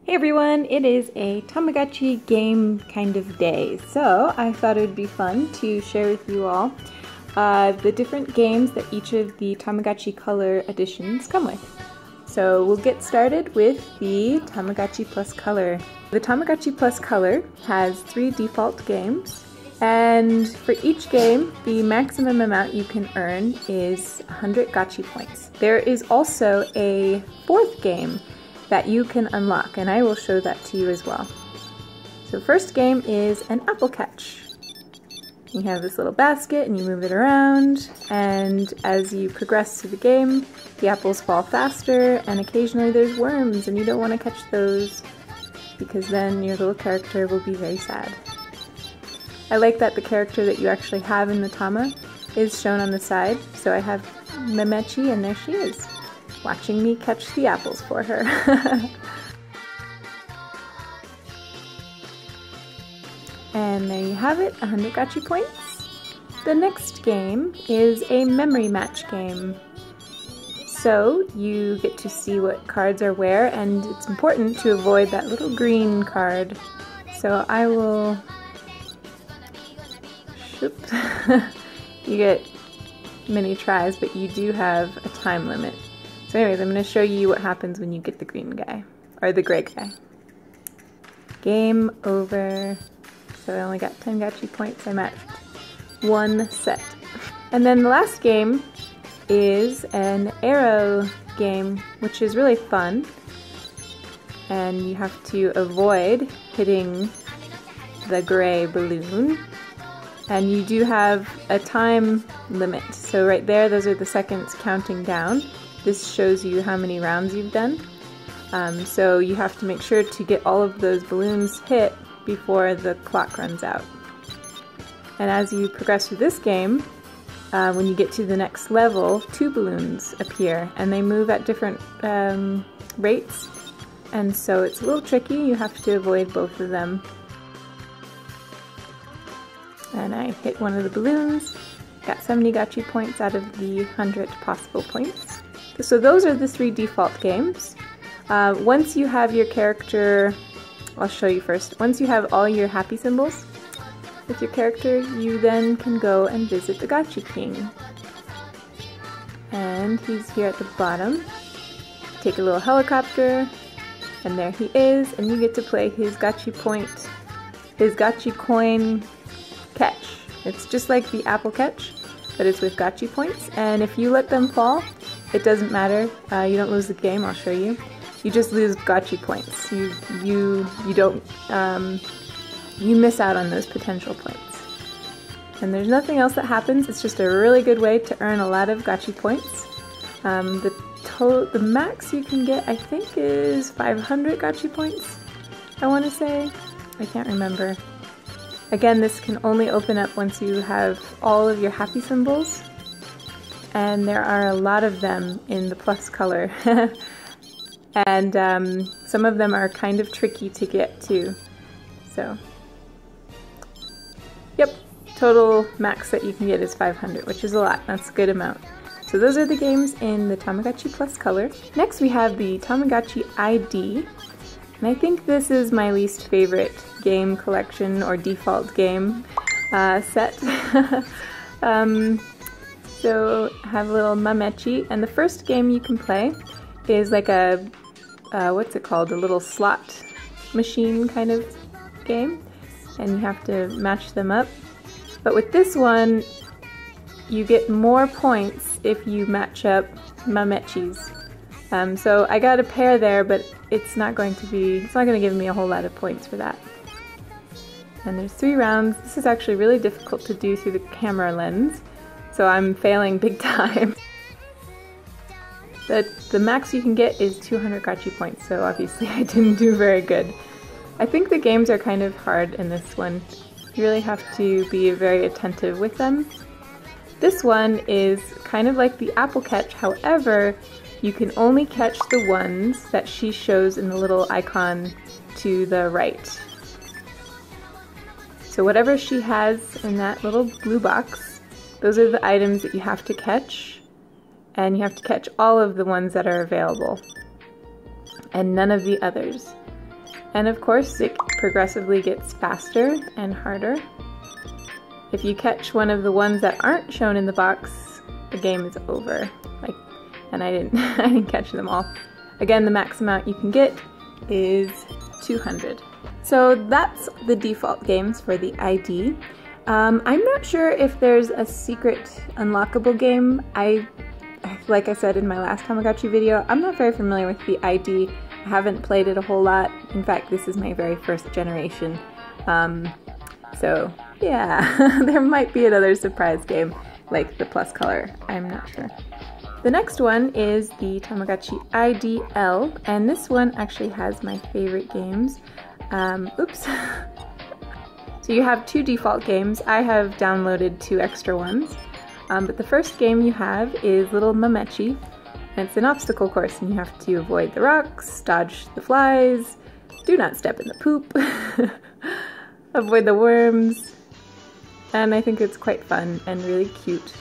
Hey everyone, it is a Tamagotchi game kind of day, so I thought it would be fun to share with you all the different games that each of the Tamagotchi Color editions come with. So we'll get started with the Tamagotchi Plus Color. The Tamagotchi Plus Color has 3 default games, and for each game, the maximum amount you can earn is 100 Gotchi points. There is also a 4th game that you can unlock, and I will show that to you as well. So first game is an apple catch. You have this little basket and you move it around, and as you progress through the game, the apples fall faster, and occasionally there's worms, and you don't want to catch those because then your little character will be very sad. I like that the character that you actually have in the Tama is shown on the side, so I have Memechi, and there she is, watching me catch the apples for her. And there you have it, 100 Gotchi points. The next game is a memory match game. So you get to see what cards are where, and it's important to avoid that little green card. So I will... Shoop. You get many tries, but you do have a time limit. So anyways, I'm going to show you what happens when you get the green guy, or the gray guy. Game over. So I only got 10 Gotchi points. I matched 1 set. And then the last game is an arrow game, which is really fun. And you have to avoid hitting the gray balloon. And you do have a time limit. So right there, those are the seconds counting down. This shows you how many rounds you've done. So you have to make sure to get all of those balloons hit before the clock runs out. And as you progress through this game, when you get to the next level, 2 balloons appear, and they move at different rates. And so it's a little tricky. You have to avoid both of them. And I hit one of the balloons, got 70 Gotchi points out of the 100 possible points. So those are the 3 default games. Once you have your character, I'll show you first. Once you have all your happy symbols with your character, you then can go and visit the Gotchi King. And he's here at the bottom. Take a little helicopter, and there he is, and you get to play his Gotchi coin catch. It's just like the apple catch, but it's with Gotchi points, and if you let them fall, it doesn't matter. You don't lose the game. I'll show you. You just lose Gotchi points. You don't you miss out on those potential points. And there's nothing else that happens. It's just a really good way to earn a lot of Gotchi points. The max you can get, I think, is 500 Gotchi points. I want to say. I can't remember. Again, this can only open up once you have all of your happy symbols. And there are a lot of them in the Plus Color. And some of them are kind of tricky to get to. So, yep, total max that you can get is 500, which is a lot. That's a good amount. So those are the games in the Tamagotchi Plus Color. Next we have the Tamagotchi ID. And I think this is my least favorite game collection or default game set. So I have a little Memechi, and the first game you can play is like a, what's it called, a little slot machine kind of game, and you have to match them up. But with this one, you get more points if you match up Memechis. So I got a pair there, but it's not going to give me a whole lot of points for that. And there's 3 rounds. This is actually really difficult to do through the camera lens, so I'm failing big time. The max you can get is 200 Gotchi points, so obviously I didn't do very good. I think the games are kind of hard in this one. You really have to be very attentive with them. This one is kind of like the apple catch, however, you can only catch the ones that she shows in the little icon to the right. So whatever she has in that little blue box, those are the items that you have to catch, and you have to catch all of the ones that are available, and none of the others. And of course, it progressively gets faster and harder. If you catch one of the ones that aren't shown in the box, the game is over. And I didn't catch them all. Again, the max amount you can get is 200. So that's the default games for the ID. I'm not sure if there's a secret unlockable game. Like I said in my last Tamagotchi video, I'm not very familiar with the ID. I haven't played it a whole lot. In fact, this is my very first generation. So yeah, there might be another surprise game like the Plus Color. I'm not sure. The next one is the Tamagotchi IDL, and this one actually has my favorite games. Oops. So you have two default games. I have downloaded 2 extra ones. But the first game you have is Little Mamechi, and it's an obstacle course, and you have to avoid the rocks, dodge the flies, do not step in the poop, avoid the worms, and I think it's quite fun and really cute.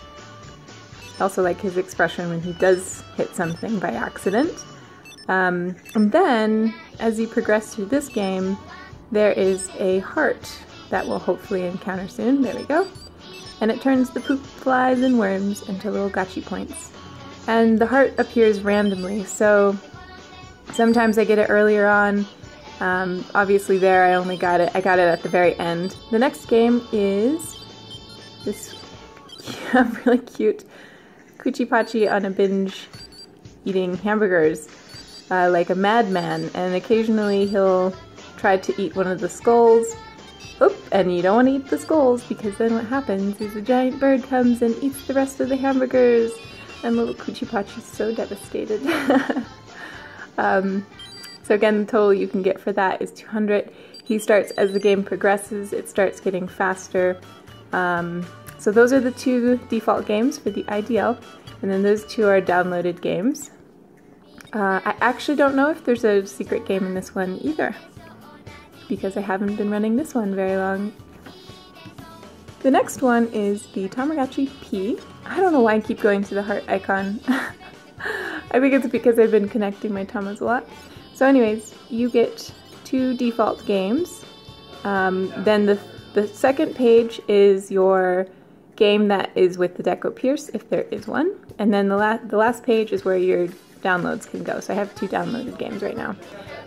I also like his expression when he does hit something by accident. And then, as you progress through this game, there is a heart that we'll hopefully encounter soon. There we go. And it turns the poop, flies, and worms into little gotchi points. And the heart appears randomly, so sometimes I get it earlier on. Obviously there I got it at the very end. The next game is this really cute Kuchipachi on a binge eating hamburgers like a madman, and occasionally he'll try to eat one of the skulls. Oop, and you don't want to eat the skulls, because then what happens is a giant bird comes and eats the rest of the hamburgers, and little Kuchipachi's so devastated. So again, the total you can get for that is 200. He starts, as the game progresses, it starts getting faster. So those are the 2 default games for the IDL, and then those 2 are downloaded games. I actually don't know if there's a secret game in this one either, because I haven't been running this one very long. The next one is the Tamagotchi P. I don't know why I keep going to the heart icon. I think it's because I've been connecting my Tamas a lot. So anyways, you get 2 default games. Then the second page is your game that is with the Deco Pierce, if there is one. And then the last page is where your downloads can go. So I have 2 downloaded games right now.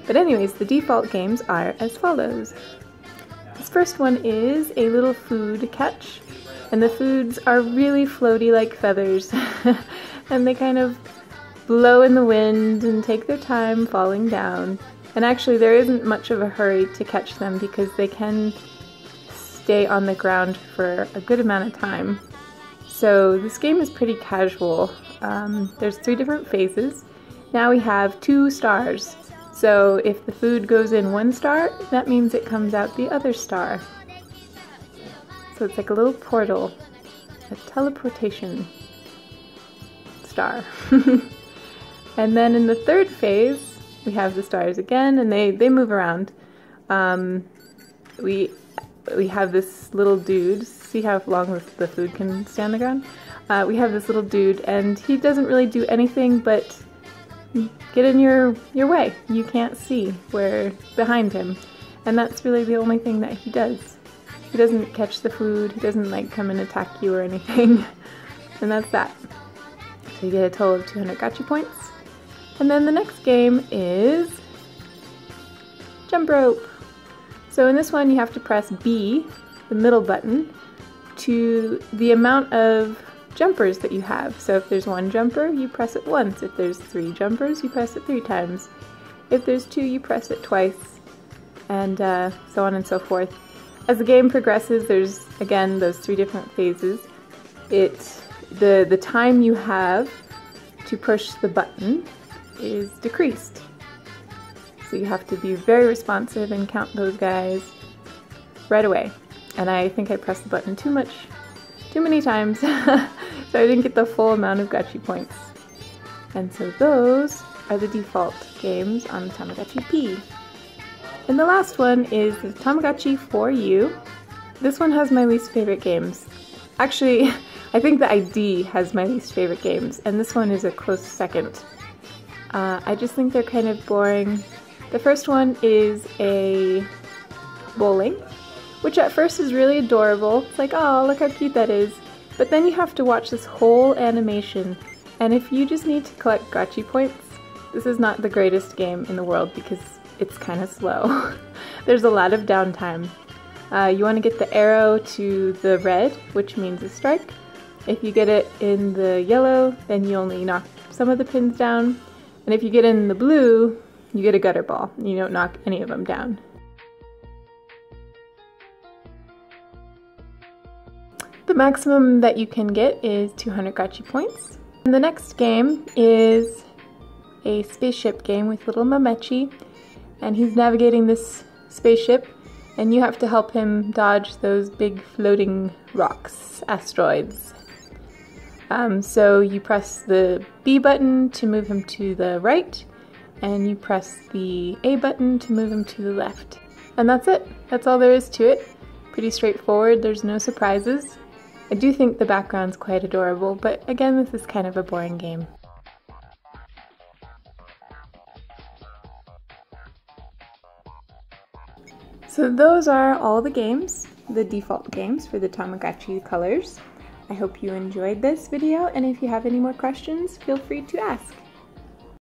But anyways, the default games are as follows. This first one is a little food catch, and the foods are really floaty like feathers, and they kind of blow in the wind and take their time falling down. And actually there isn't much of a hurry to catch them, because they can stay on the ground for a good amount of time. So this game is pretty casual. There's 3 different phases. Now we have 2 stars. So if the food goes in 1 star, that means it comes out the other star. So it's like a little portal, a teleportation star. And then in the 3rd phase, we have the stars again, and they move around. We have this little dude. See how long the food can stay on the ground? We have this little dude, and he doesn't really do anything but get in your way. You can't see where behind him, and that's really the only thing that he does. He doesn't catch the food, he doesn't like come and attack you or anything, and that's that. So you get a total of 200 gotcha points. And then the next game is jump rope. So in this one you have to press B, the middle button, to the amount of jumpers that you have. So if there's 1 jumper, you press it once. If there's 3 jumpers, you press it 3 times. If there's 2, you press it twice, and so on and so forth. As the game progresses, there's again those 3 different phases. The time you have to push the button is decreased. So you have to be very responsive and count those guys right away. And I think I pressed the button too many times, so I didn't get the full amount of gotcha points. And so those are the default games on the Tamagotchi P. And the last one is the Tamagotchi 4U. This one has my least favorite games. Actually, I think the ID has my least favorite games, and this one is a close second. I just think they're kind of boring. The first one is a bowling, which at first is really adorable. It's like, oh, look how cute that is. But then you have to watch this whole animation, and if you just need to collect gotchi points, this is not the greatest game in the world because it's kind of slow. There's a lot of downtime. You want to get the arrow to the red, which means a strike. If you get it in the yellow, then you only knock some of the pins down. And if you get in the blue, you get a gutter ball. You don't knock any of them down. The maximum that you can get is 200 gotchi points. And the next game is a spaceship game with little Mamechi, and he's navigating this spaceship, and you have to help him dodge those big floating rocks, asteroids. So you press the B button to move him to the right, and you press the A button to move him to the left. And that's it. That's all there is to it. Pretty straightforward, there's no surprises. I do think the background's quite adorable, but again, this is kind of a boring game. So those are all the games, the default games for the Tamagotchi colors. I hope you enjoyed this video, and if you have any more questions, feel free to ask.